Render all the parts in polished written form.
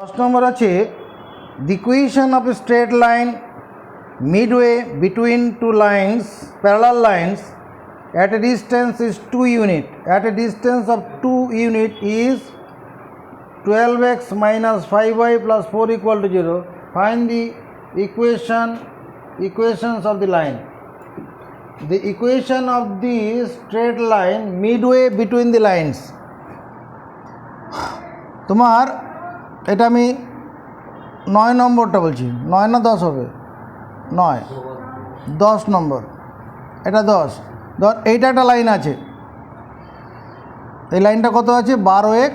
First number আছে the equation of a straight line midway between two lines parallel lines at a distance is 2 unit at a distance of 2 unit is 12x minus 5y plus 4 equal to 0. Find the equations of the line. The equation of the straight line midway between the lines. তোমার এটা আমি 9 নম্বরটা বলছি, 9 না 10 হবে? 9, 10 নম্বর, এটা 10। ধর এইটা একটা লাইন আছে, এই লাইনটা কত আছে? 12x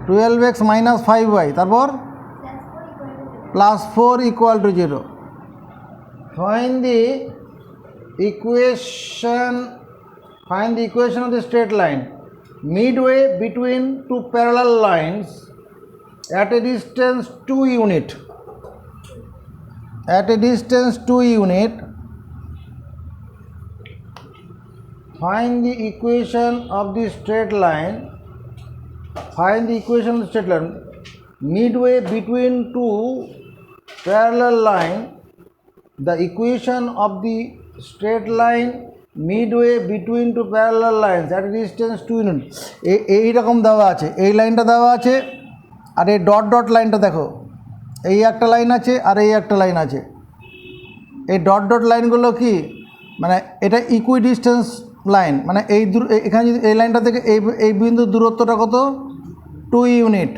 12x মাইনাস 5y তারপর plus 4 equal to 0। Find the equation of the straight line midway between two parallel lines at a distance 2 unit. At a distance 2 unit, find the equation of the straight line. Find the equation of the straight line midway between two parallel line. The equation of the straight line midway between two parallel lines at a distance 2 unit. এই রকম দেওয়া আছে, এই লাইনটা দেওয়া আছে, আর এই dot dot লাইনটা দেখো, এই একটা লাইন আছে আর এই একটা লাইন আছে। এই ডট ডট লাইনগুলো কি মানে এটা ইকুইডিস্টেন্স লাইন, মানে এই এখানে যদি এই লাইনটা থেকে এই বিন্দুর দূরত্বটা কত? 2 ইউনিট।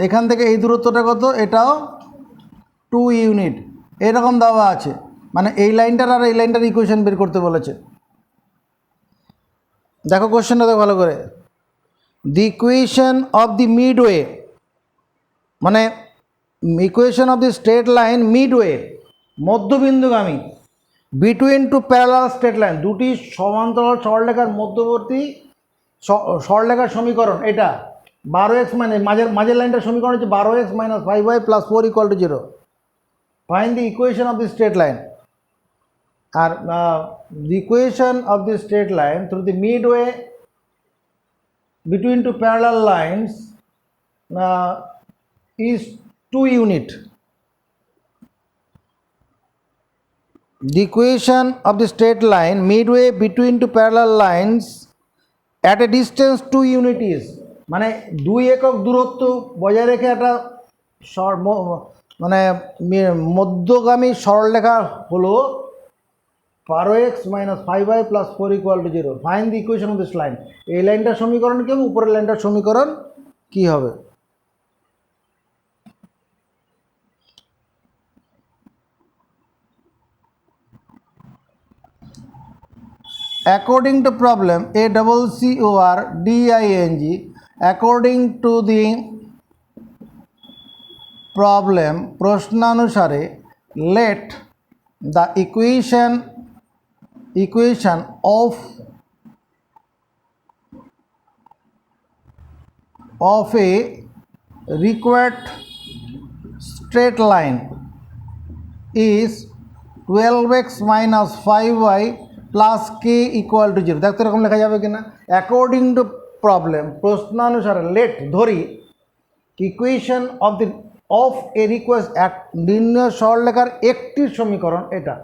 এখান থেকে এই দূরত্বটা কত? এটাও 2 ইউনিট। এরকম দেওয়া আছে, মানে এই লাইনটার আর এই লাইনটার ইকুয়েশন বের করতে বলেছে। দেখো কোশ্চেনটা দেখো ভালো করে। The equation of the midway, মানে equation of the straight line midway মধ্যবিন্দুগামী, between two parallel straight line দুটি সমান্তরাল সরলরেখার মধ্যবর্তী সরলরেখার সমীকরণ। এটা 12x মানে মাঝের লাইনটার সমীকরণ হচ্ছে 12x minus 5y plus 4 equal to 0। Find the equation of the straight line. আর the equation of the straight line through the midway between two parallel lines is 2 unit. The equation of the straight line midway between two parallel lines at a distance 2 unit is, মানে 2 একক দূরত্ব বজায় রেখে একটা মানে মধ্যগামী সরলরেখা হলো 12x minus 5y plus 4 equal to 0। Find the equation of this line. এই লাইনটার সমীকরণ কি হবে? উপরের লাইনটার সমীকরণ কি হবে? According to problem ACCORDING, according to the problem প্রশ্নানুসারে let the equation of a required straight line is 12x minus 5y plus k equal to 0। দেখতে এরকম লেখা যাবে কিনা? অ্যাকর্ডিং টু প্রবলেম প্রশ্নানুসারে লেট ধরি ইকুয়েশন অফ এ রিকোয়েস্ট এক নির্ণয় সরলরেখার একটি সমীকরণ। এটা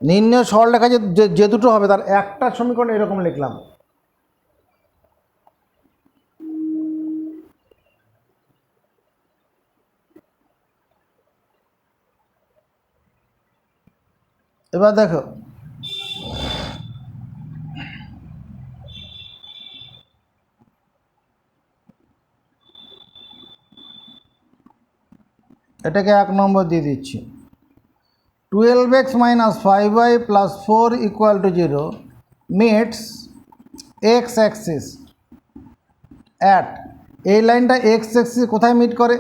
নির্ণয় সরলরেখা যে দুটো হবে তার একটা সমীকরণ এরকম লিখলাম। এবার দেখো এটাকে 1 নম্বর দিয়ে দিচ্ছি। 12x minus 5y plus 4 equal to 0 meets x axis at, এই লাইনটা x axis কোথায় মিট করে?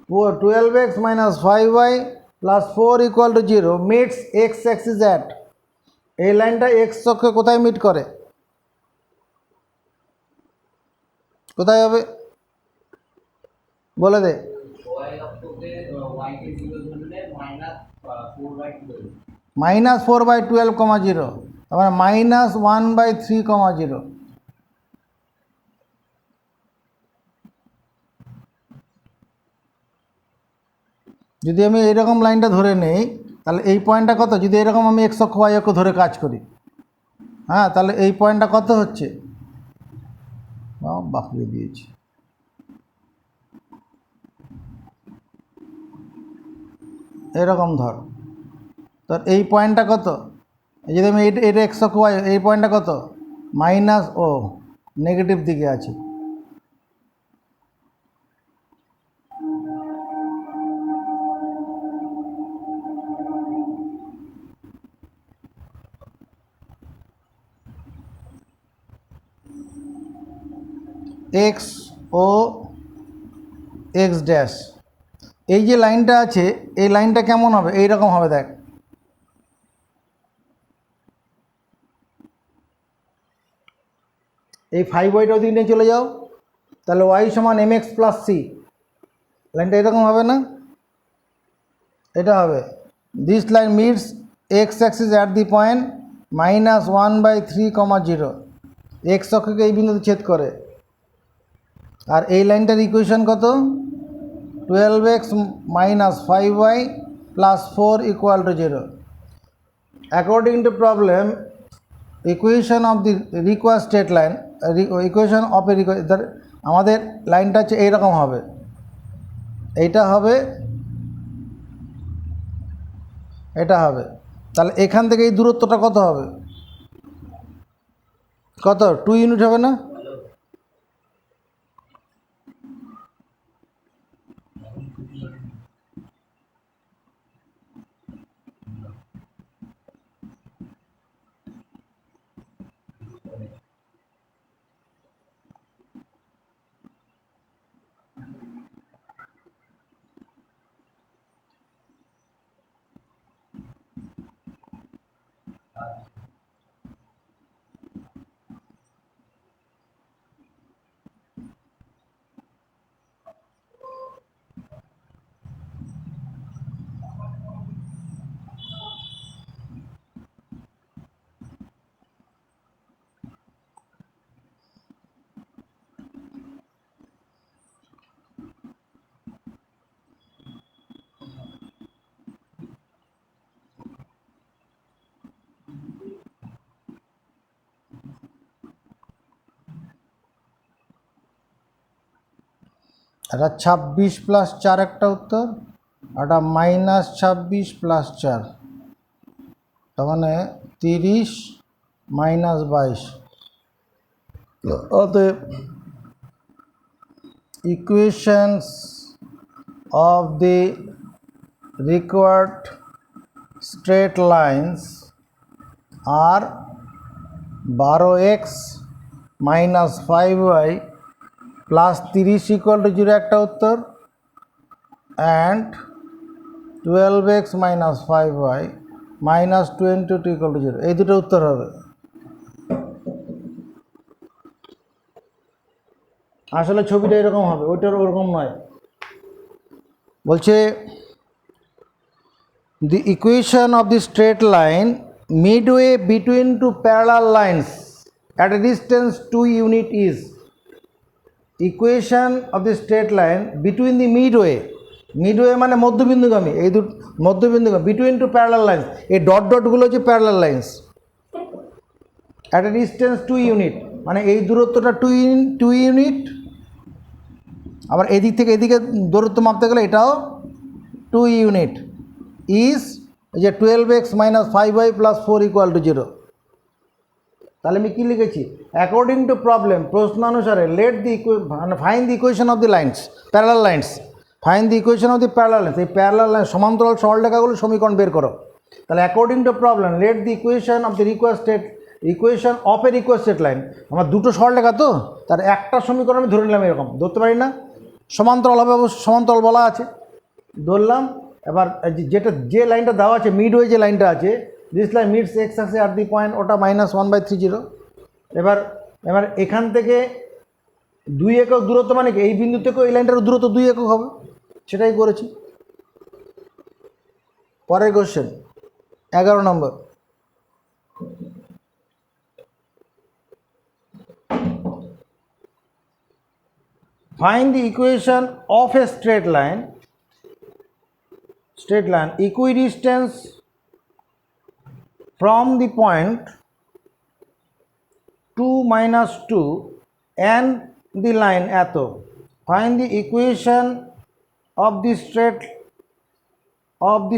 12x minus 5y plus 4 equal to 0 meets x axis at, এই লাইনটা x অক্ষে কোথায় মিট করে? কোথায় হবে বলে দে। মাইনাস 4/12, তারপরে -1/3, যদি আমি এইরকম লাইনটা ধরে নেই তাহলে এই পয়েন্টটা কত, যদি এরকম আমি এক্স অক্ষ ওয়াই অক্ষ ধরে কাজ করি, হ্যাঁ, তাহলে এই পয়েন্টটা কত হচ্ছে, বাঁকিয়ে দিয়েছি, এরকম ধর, তো এই পয়েন্টটা কত, যদি আমি এটা এক্স অক্ষ ওয়াই, এই পয়েন্টটা কত, মাইনাস, ও নেগেটিভ দিকে আছে, এক্স ও এক্স ড্যাশ, এই যে লাইনটা আছে এই লাইনটা কেমন হবে, এই রকম হবে, দেখ, এই 5y ওদিকে নিয়ে চলে যাও, তাহলে y সমান mx প্লাস সি, লাইনটা এরকম হবে না, এটা হবে, this line meets x axis at the point -1/3, x অক্ষকে এই বিন্দুতে ছেদ করে, আর এই লাইনটার ইকুয়েশন কত, 12x - 5y + 4 = 0. According to problem, equation of the required straight line, equation of a আমাদের লাইনটা হচ্ছে এইরকম হবে, এইটা হবে, এটা হবে, তাহলে এখান থেকে এই দূরত্বটা কত হবে, কত, 2 ইউনিট হবে না, এটা 26 + 4 একটা উত্তর, এটা -26 + 4, তার মানে 30 - 22, অতএব equations of the required straight lines are 12x - 5y + 30 = 0 একটা উত্তর, and 12x - 5y - 22 = 0, এই দুটো উত্তর হবে। আসলে ছবিটা এরকম হবে, ওইটার ওরকম নয়, বলছে the equation of the straight line midway between two parallel lines at a distance 2 unit is, equation of the straight line between the midway, midway মানে মধ্যবিন্দুগামী, এই দুটো মধ্যবিন্দুগামী, between two parallel lines, এই ডট ডটগুলো হচ্ছে parallel lines at a distance 2 unit, মানে এই দূরত্বটা 2 unit, আবার এদিক থেকে এদিকে দূরত্ব মাপতে গেলে এটাও 2 ইউনিট, ইজ যে 12x - 5y + 4 = 0, তাহলে আমি কী লিখেছি, অ্যাকর্ডিং টু প্রবলেম, প্রশ্ন অনুসারে let the find the equation of the lines, parallel lines, find the equation of the parallel lines, এই প্যারালাল লাইন সমান্তরাল সরলরেখাগুলো সমীকরণ বের করো, তাহলে according to problem let the equation of the required straight, equation of a required straight line, আমার দুটো সরলরেখা তো, তার একটা সমীকরণ আমি ধরে নিলাম, এরকম ধরতে পারি না, সমান্তরাল হবে, অবশ্য সমান্তরাল বলা আছে, ধরলাম। এবার যেটা যে লাইনটা দেওয়া আছে মিডওয়ে, যে লাইনটা আছে, this line midst x axis at the point, ওটা -1/30, এবার এখান থেকে 2 একক দূরত্ব, মানে কি এই বিন্দু থেকে এই লাইনটার দূরত্ব 2 একক হবে, সেটাই করেছি। পরের question 11 number, find the equation of a straight line straight line equidistance from the point 2 minus 2 and the line eto. Find the equation of the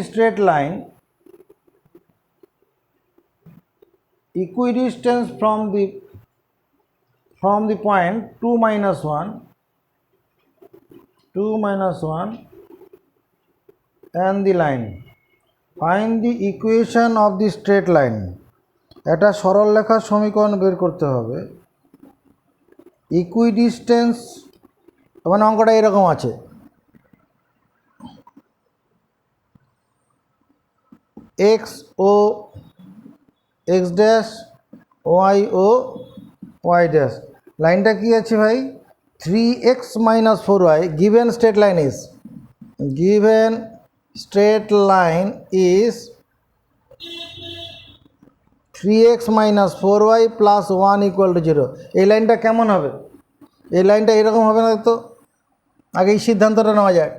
straight line equidistance from the point 2 minus 1 and the line. Find the equation of the straight line. এটা সরল রেখার সমীকরণ বের করতে হবে। ইকুইডিস্টেন্স মানে অঙ্কটা এরকম আছে, এক্স ও এক্স ড্যাশ, ওয়াই ও ওয়াই ড্যাশ। লাইনটা কি আছে ভাই? 3x minus 4y. Given straight line is 3x minus 4y plus 1 equal to 0. এই লাইনটা কেমন হবে? এই লাইনটা এরকম হবে না তো? আগে এই সিদ্ধান্তটা নেওয়া যায়।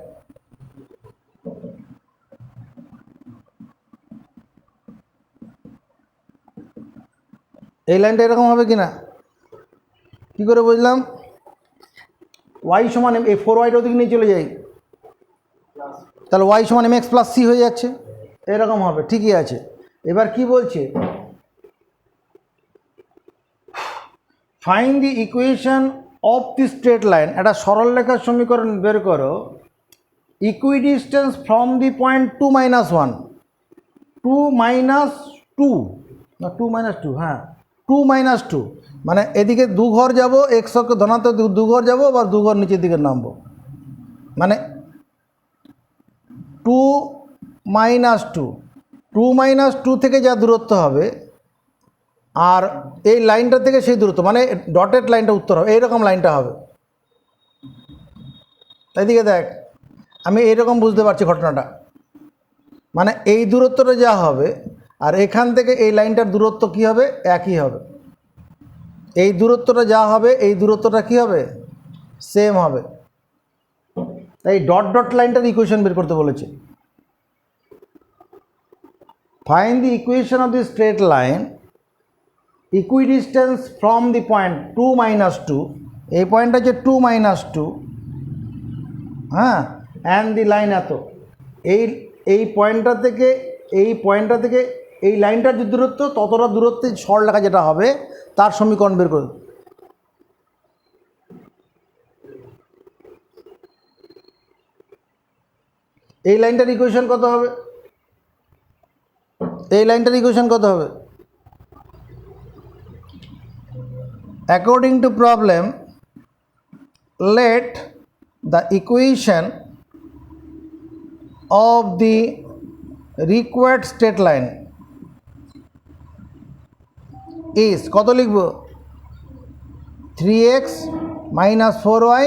এই লাইনটা এরকম হবে কি না? কী করে বুঝলাম? y সমান এই 4y ওদিকে নিয়ে চলে যাই, তাহলে y সমান mx প্লাস c হয়ে যাচ্ছে, এরকম হবে। ঠিকই আছে। এবার কি বলছে? Find the equation of the straight line. একটা সরল রেখার সমীকরণ বের করো। ইকুইডিস্টেন্স from the point 2 minus 1 2 minus 2 না 2 minus 2 হ্যাঁ 2 minus 2 মানে এদিকে দু ঘর যাব, এক্স অক্ষ ধনাত্মক দু ঘর যাব বা দু ঘর নিচের দিকে নামবো, মানে 2 minus 2 minus 2 থেকে যা দূরত্ব হবে আর এই লাইনটা থেকে সেই দূরত্ব, মানে ডটেড লাইনটা উত্তর হবে, এইরকম লাইনটা হবে। এদিকে দেখ, আমি এইরকম বুঝতে পারছি ঘটনাটা, মানে এই দূরত্বটা যা হবে আর এখান থেকে এই লাইনটার দূরত্ব কি হবে? একই হবে। এই দূরত্বটা যা হবে এই দূরত্বটা কি হবে? সেম হবে। তাই ডট ডট লাইনটার ইকুয়েশন বের করতে বলেছে। Find the equation of the straight line equidistance from the point 2 minus 2, এই পয়েন্টটা হচ্ছে 2 minus 2, হ্যাঁ, অ্যান্ড দি লাইন এত। এই পয়েন্টটা থেকে এই লাইনটার যে দূরত্ব ততটা দূরত্বে সরলরেখা যেটা হবে তার সমীকরণ বের করুন। এই লাইনটার ইকুয়েশন কত হবে? এই লাইনটার ইকুয়েশন কত হবে? According to problem, let the equation of the required straight line is কত লিখব? 3x minus 4y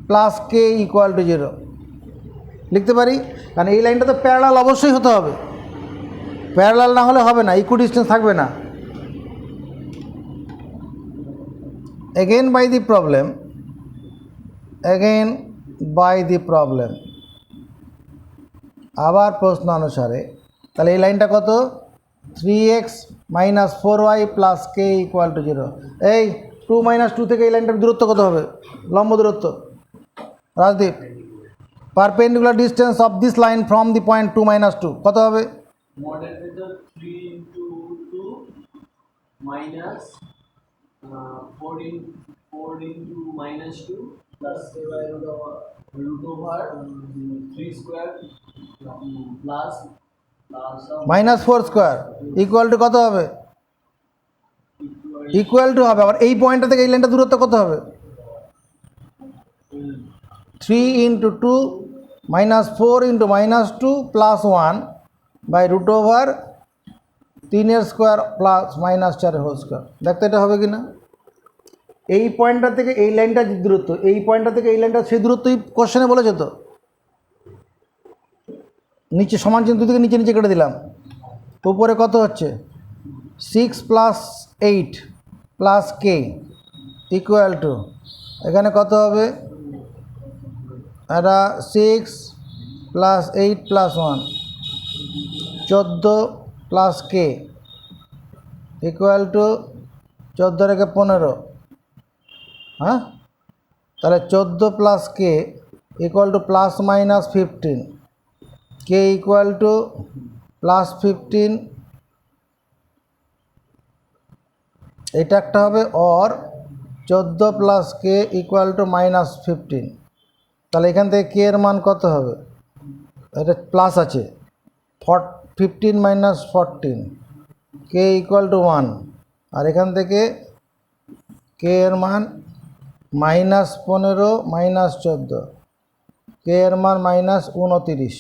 plus k equal to 0 লিখতে পারি, কারণ এই লাইনটা তো প্যারালাল অবশ্যই হতে হবে, প্যারালাল না হলে হবে না, ইকুইডিস্টেন্স থাকবে না। again by the problem আবার প্রশ্ন অনুসারে, তাহলে এই লাইনটা কত? 3x minus 4y plus k equal to 0। এই 2 minus 2 থেকে এই লাইনটার দূরত্ব কত হবে? লম্ব দূরত্ব। Rajdeep, perpendicular distance of this line from the point 2 minus 2 কত হবে? 3 into 2 minus 4 into minus 2 plus root over 3 square plus minus 4 square equal two কত হবে? ইকুয়াল টু হবে, আবার এই পয়েন্টটা থেকে এই লাইনটা দূরত্ব কত হবে? 3 into 2 minus 4 into minus 2 plus 1 by root over 3 square plus minus 4 whole square. দেখতে এটা হবে কি না? এই পয়েন্টটা থেকে এই লাইনটা যে দূরত্ব, এই পয়েন্টটা থেকে এই লাইনটা সেই দূরত্বই কোশ্চেনে বলেছে তো। নিচে সমান চিহ্ন থেকে নিচে নিচে কেটে দিলাম, উপরে কত হচ্ছে? 6 plus 8 plus k equal to, এখানে কত হবে? এটা 6 প্লাস 8 প্লাস 1 14 প্লাস কে ইকুয়াল টু 14 রেখে 15, হ্যাঁ, তাহলে 14 plus K equal to plus minus 15, K equal to plus 15, এটা একটা হবে, or 14 plus K equal two minus 15। তাহলে এখান থেকে কে এর মান কত হবে? এটা প্লাস আছে, 15 মাইনাস 14, কে ইকুয়াল টু 1, আর এখান থেকে কে এর মান মাইনাস 15 মাইনাস 14, কে এর মান মাইনাস 29।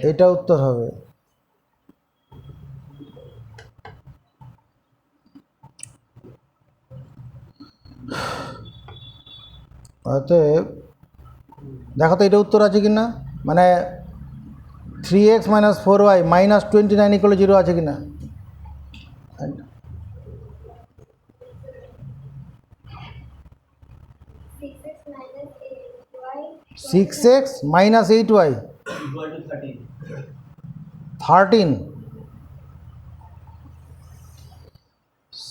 এটা উত্তর হবে। অতএব দেখো তো এটা উত্তর আছে কি না, মানে 3x minus 4y minus 29 equal 0 আছে কি না? 6x minus 8y equal to 13. 13,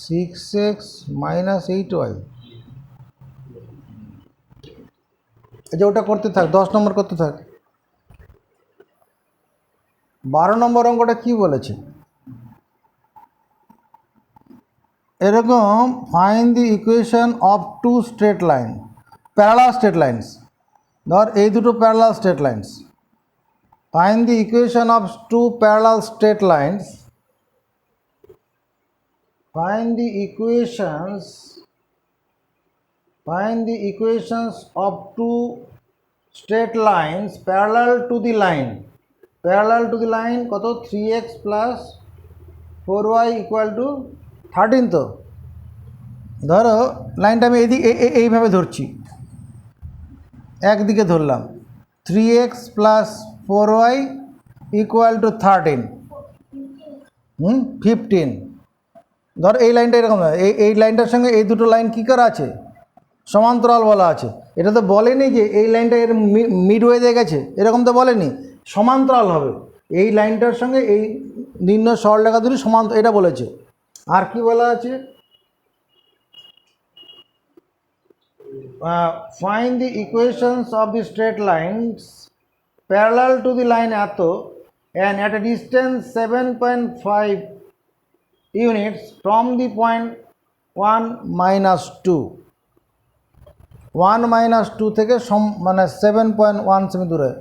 6x minus 8y, যে ওটা করতে থাক, 10 নম্বর করতে থাক। 12 নম্বর অঙ্কটা কি বলেছে? এরকম find the equation of two straight line, parallel straight lines, ধর এই দুটো parallel straight lines, find the equation of two parallel straight lines, find the equations of two straight lines parallel to the line কত? 3x plus 4y equal to 13। তো ধরো লাইনটা আমি এইভাবে ধরছি, একদিকে ধরলাম, 3x plus 4y equal to 13, 15। ধর এই লাইনটা এরকম, এই লাইনটার সঙ্গে এই দুটো লাইন কী করা আছে? সমান্তরাল বলা আছে। এটা তো বলেনি যে এই লাইনটা এর মিডওয়ে দিয়ে গেছে, এরকম তো বলেনি, সমান্তরাল হবে এই লাইনটার সঙ্গে এই নিম্ন সরলরেখা দুটি সমান্তরাল, এটা বলেছে। আর কি বলা আছে? Find the equations of the straight lines parallel to the line এত and at a distance 7.5 units from the point 1 minus 2, 1 minus 2 থেকে মানে 7.1 সেমি দূরে।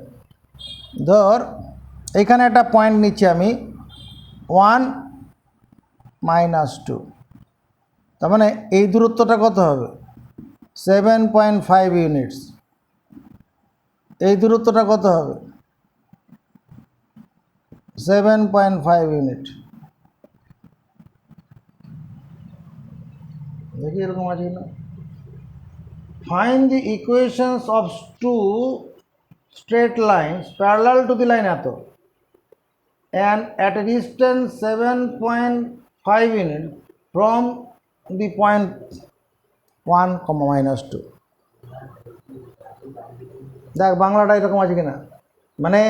ধর এখানে একটা পয়েন্ট নিচ্ছি আমি, 1 minus 2, তার মানে এই দূরত্বটা কত হবে? 7.5 ইউনিটস। এই দূরত্বটা কত হবে? 7.5 ইউনিট। দেখি এরকম আছে কিনা। Find the equations of two straight lines parallel to the line এত and at a distance 7.5 unit from the point 1, minus 2। দেখ বাংলাটা এরকম আছে কিনা, মানে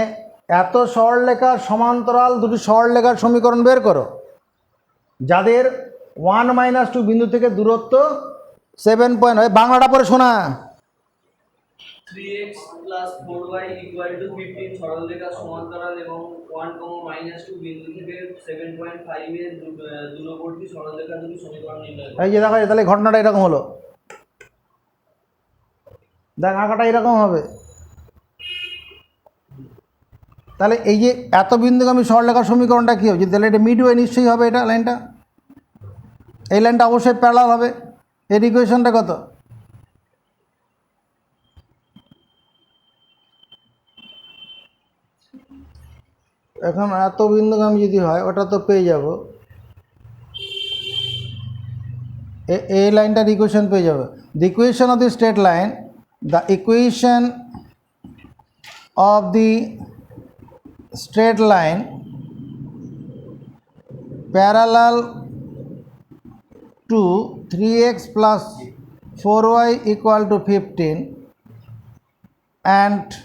এত সরলরেখার সমান্তরাল দুটি সরলরেখার সমীকরণ বের করো যাদের 1 minus 2 বিন্দু থেকে দূরত্ব 7 হয়। বাংলাটা পরে শোনা। 3x plus 4y equal to 15 সরলরেখা সমান্তরাল এবং 1, minus 2 বিন্দু থেকে 7.5 এর দূরবর্তী সরলরেখা দুটি সমীকরণ নির্ণয় করো। এই যে দেখো, তাহলে ঘটনাটা এরকম হলো, দেখ আঁকাটা এরকম হবে। তাহলে এই যে এত বিন্দুগামী সরলরেখার সমীকরণটা কী হবে? তাহলে এটা মিডওয়ে নিশ্চয়ই হবে, এটা লাইনটা, এই লাইনটা অবশ্যই প্যারালাল হবে। এর ইকুয়েশনটা কত? এখন এত বিন্দুগামী যদি হয় ওটা তো পেয়ে যাব, এই লাইনটার ইকুয়েশন পেয়ে যাবে। The equation of the straight line, the equation of the straight line parallel to 3x plus 4y equal to 15 and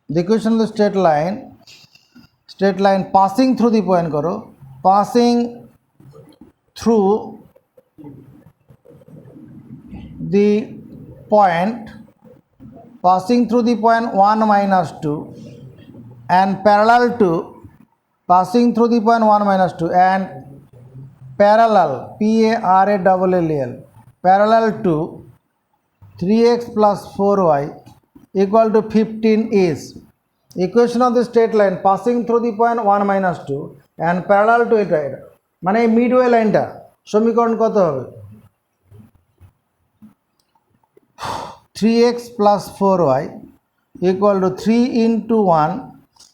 the equation of the straight line passing through the point karo, passing through the point 1 minus 2 and parallel to passing through the point 1 minus 2 and parallel PARALLEL parallel to 3x plus 4y equal to 15 is equation of the straight line passing through the point 1 minus 2 and parallel to it মানে midway লাইনটা সমীকরণ কত হবে 3x plus 4y equal to 3 into 1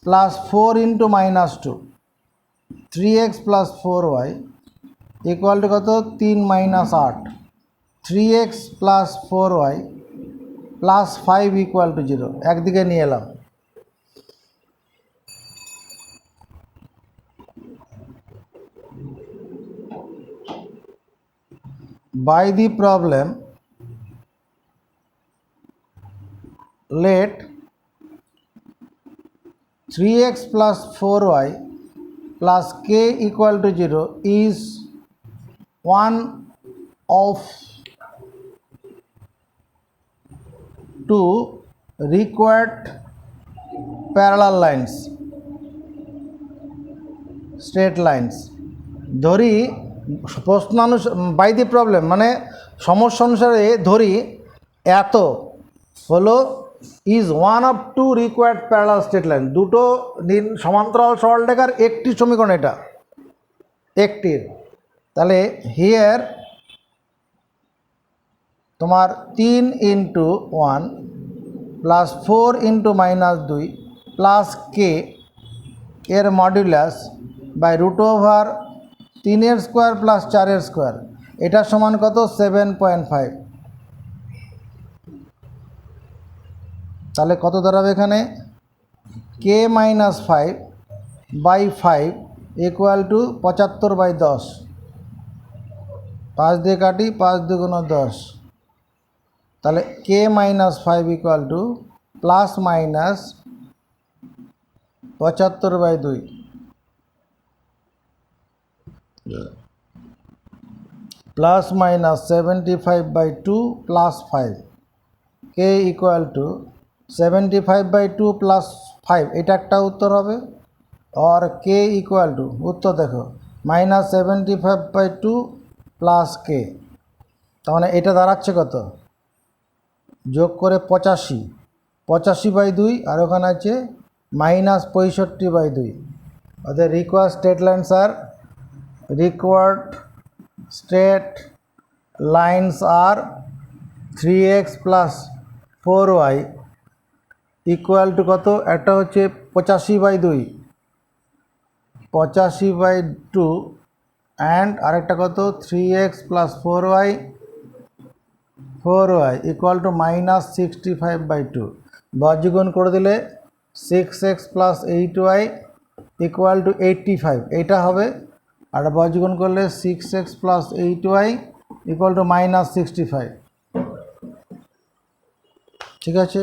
plus 4 into minus 2 3x plus 4y equal to কত 3 minus 8 3x plus 4y plus 5 equal to 0 একদিকে নিয়ে এলাম by the problem let 3x plus 4y plus k equal to 0 is one of two required parallel lines straight lines ধরি প্রশ্ন by the problem মানে সমস্যা অনুসারে ধরি এত হলো is one of two required parallel straight line দুটো সমান্তরাল সরলরেখার একটি সমীকরণ এটা একটির তাহলে হিয়ার তোমার 3 into 1 plus 4 into minus 2 plus k এর modulus by root over 3 square plus 4 square এটা সমান কত 7.5 তাহলে কত দাঁড়াবে এখানে k minus 5 by 5 equal to 75 by 10 5 দিয়ে কাটি 5 দুগুণ 10 তাহলে k minus 5 equal to plus minus 75 by 2 plus minus 75 by 2 plus 5 k equal to 75 by 2 plus 5 এটা একটা উত্তর হবে আর কে ইকুয়াল টু উত্তর দেখো মাইনাস 75 বাই 2 প্লাস কে তার মানে এটা দাঁড়াচ্ছে কত যোগ করে 85 বাই 2 আর ওখানে আছে মাইনাস 65 বাই 2 অর্থাৎ required straight lines R required straight lines are 3x plus 4y equal to কত একটা হচ্ছে 85 বাই 2 85 বাই 2 অ্যান্ড আরেকটা কত 3x plus 4y equal to minus 65 by 2 বর্গীকরণ করে দিলে 6x plus 8y equal to 85 এটা হবে আর বর্গীকরণ করলে 6x plus 8y equal to minus 65 ঠিক আছে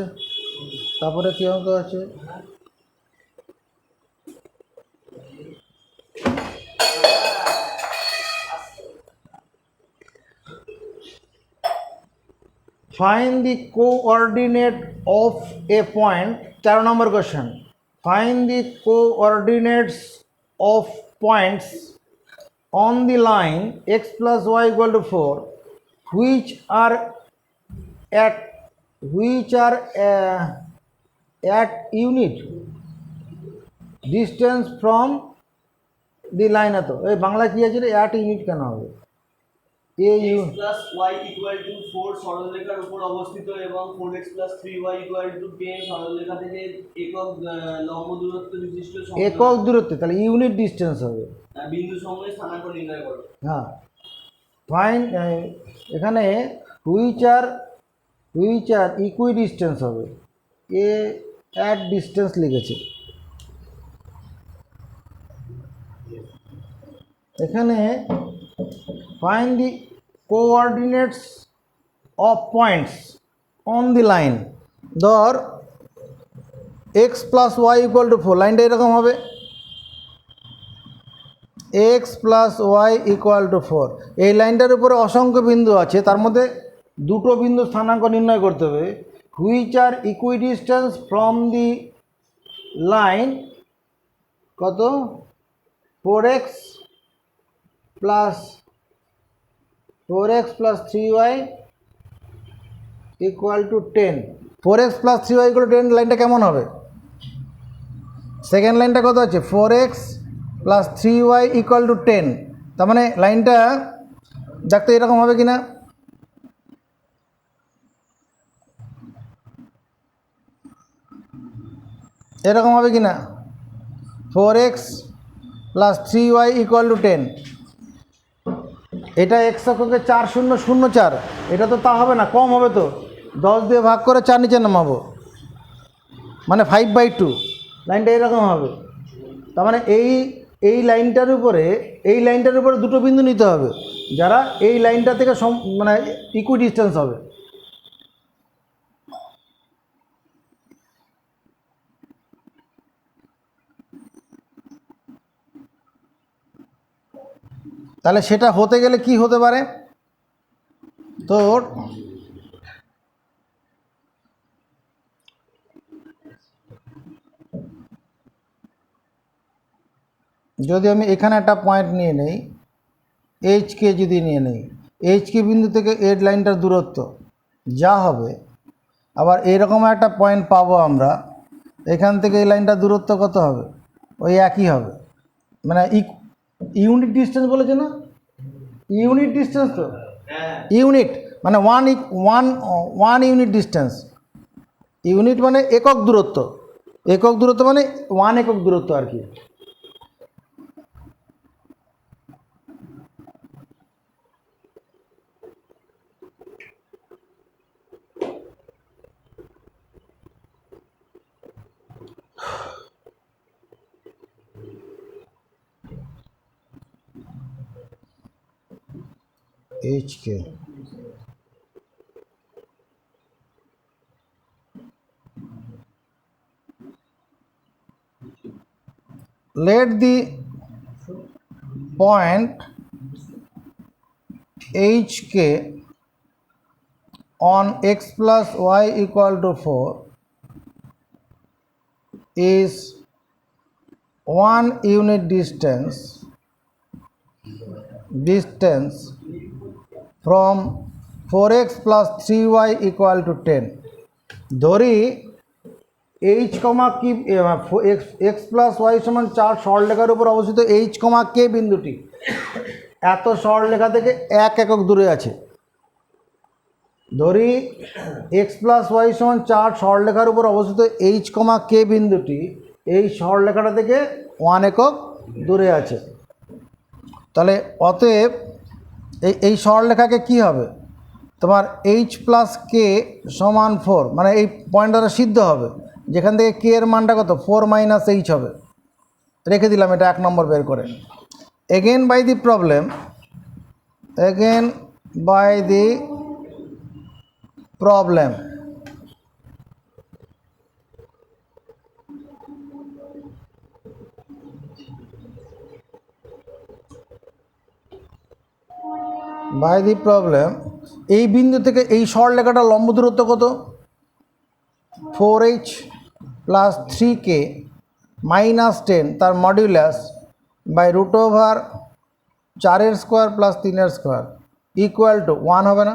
তারপরে কি অঙ্ক আছে find the coordinate of a point 4 number question find the coordinates of points on the line x plus y equal to 4 which are at unit distance from the line এত এই বাংলা কি আছে রে at unit কেন হবে x plus y equal to 4 সরলরেখার উপর অবস্থিত এবং 4x plus 3y equal to 10 সরলরেখা থেকে একক লম্ব দূরত্ব বিশিষ্ট একক দূরত্ব তাহলে ইউনিট ডিসটেন্স হবে বিন্দু সমূহে স্থানাঙ্ক নির্ণয় করো হ্যাঁ ফাইন এখানে হুইচ আর ইকুই ডিস্টেন্স হবে এ অ্যাট ডিস্টেন্স লিখেছে এখানে find the coordinates of points on the line. ধর x plus y equal to 4, লাইনটা এরকম হবে x plus y equal to 4। এই লাইনটার উপরে অসংখ্য বিন্দু আছে, তার মধ্যে দুটো বিন্দু স্থানাঙ্ক নির্ণয় করতে হবে, which are equidistance from the line কত 4x plus 3y equal to 10। 4x plus 3y equal to 10 লাইনটা কেমন হবে? সেকেন্ড লাইনটা কত আছে 4x plus 3y equal to 10। তার মানে লাইনটা দেখতে এরকম হবে কি না? এরকম হবে কি না? 4x plus 3y equal to 10। এটা এক্স অক্ষকে 4004, এটা তো তা হবে না, কম হবে তো। 10 দিয়ে ভাগ করে 4 নিচে নামাবো, মানে 5/2। লাইনটা এরকম হবে। তার মানে এই লাইনটার উপরে দুটো বিন্দু নিতে হবে, যারা এই লাইনটা থেকে মানে ইকুইডিস্টেন্স হবে। তাহলে সেটা হতে গেলে কি হতে পারে? তোর যদি আমি এখানে একটা পয়েন্ট নিয়ে নেই, এইচকে যদি নিয়ে নেই, এইচকে বিন্দু থেকে এর লাইনটার দূরত্ব যা হবে, আবার এইরকম একটা পয়েন্ট পাবো আমরা, এখান থেকে এই লাইনটার দূরত্ব কত হবে? ওই একই হবে, মানে ইউনিট ডিস্টেন্স বলেছে না, ইউনিট ডিস্টেন্স তো, ইউনিট মানে ওয়ান ইউনিট ডিস্টেন্স। ইউনিট মানে একক দূরত্ব, একক দূরত্ব মানে 1 একক দূরত্ব আর কি। H K let the point HK on x plus y equal to 4 is 1 unit distance from 4x plus 3y equal to 10। ধরি এইচ কমা কি এক্স প্লাস ওয়াই সমান 4 সরলরেখার উপর অবস্থিত এইচ কমা কে বিন্দুটি এত সরলরেখা থেকে 1 একক দূরে আছে। ধরি এক্স প্লাস ওয়াই সমান 4 সরলরেখার উপর অবস্থিত এইচ কমা কে বিন্দুটি এই সরলরেখাটা থেকে 1 একক দূরে আছে। তাহলে অতএব এই সরলরেখাকে কি হবে? তোমার এইচ প্লাস কে সমান 4, মানে এই পয়েন্টটা সিদ্ধ হবে, যেখান থেকে কে এর মানটা কত 4 মাইনাস এইচ হবে। রেখে দিলাম এটা 1 নম্বর বের করে। এগেন বাই দি প্রবলেম এই বিন্দু থেকে এই সরলরেখাটার লম্ব দূরত্ব কত? 4h প্লাস 3k মাইনাস 10 তার modulus by root over 4 square plus 3 square equal to 1 হবে না?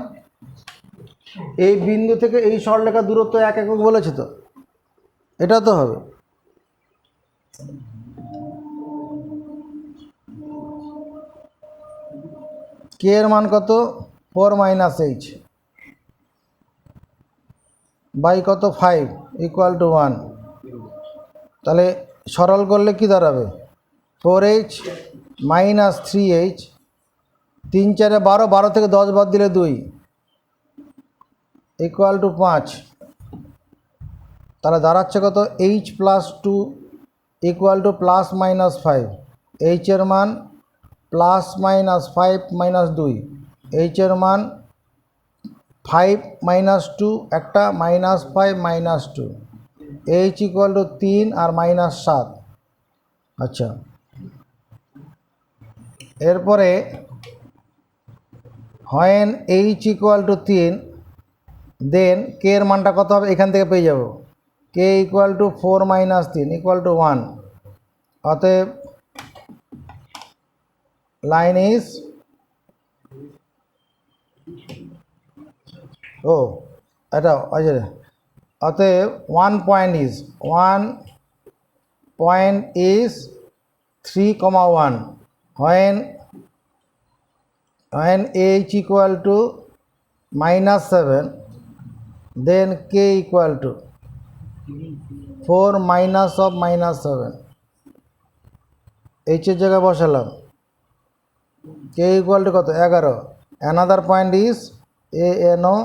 এই বিন্দু থেকে এই সরলরেখার দূরত্ব 1 একক বলেছে তো, এটা তো হবে। কে এর মান কত 4 মাইনাস এইচ বাই কত 5 ইকুয়াল টু 1। তাহলে সরল করলে কি দাঁড়াবে 4h মাইনাস 3h, 3 4 12, 12 থেকে 10 বাদ দিলে 2 ইকুয়াল টু 5। তাহলে দাঁড়াচ্ছে কত h plus 2 equal to plus minus 5। h এর মান প্লাস মাইনাস 5 মাইনাস 2, এইচের মান 5 মাইনাস 2 একটা minus 5 minus 2, h equal to 3 আর মাইনাস 7। আচ্ছা, এরপরে when h equal to 3, then k এর মানটা কত হবে এখান থেকে পেয়ে যাব, k equal to 4 minus 3 equal to 1। অতএব লাইন ইজ এটা অতএব 1 point is 3,1 when h equal to minus 7, then k equal to 4 minus of minus 7, h এর জায়গায় বসালাম, k equal to কত 11। another point is ANO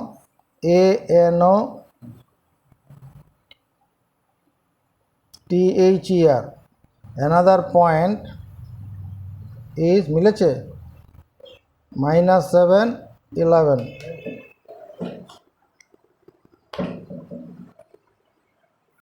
THER, another point is মিলেছে -7 11।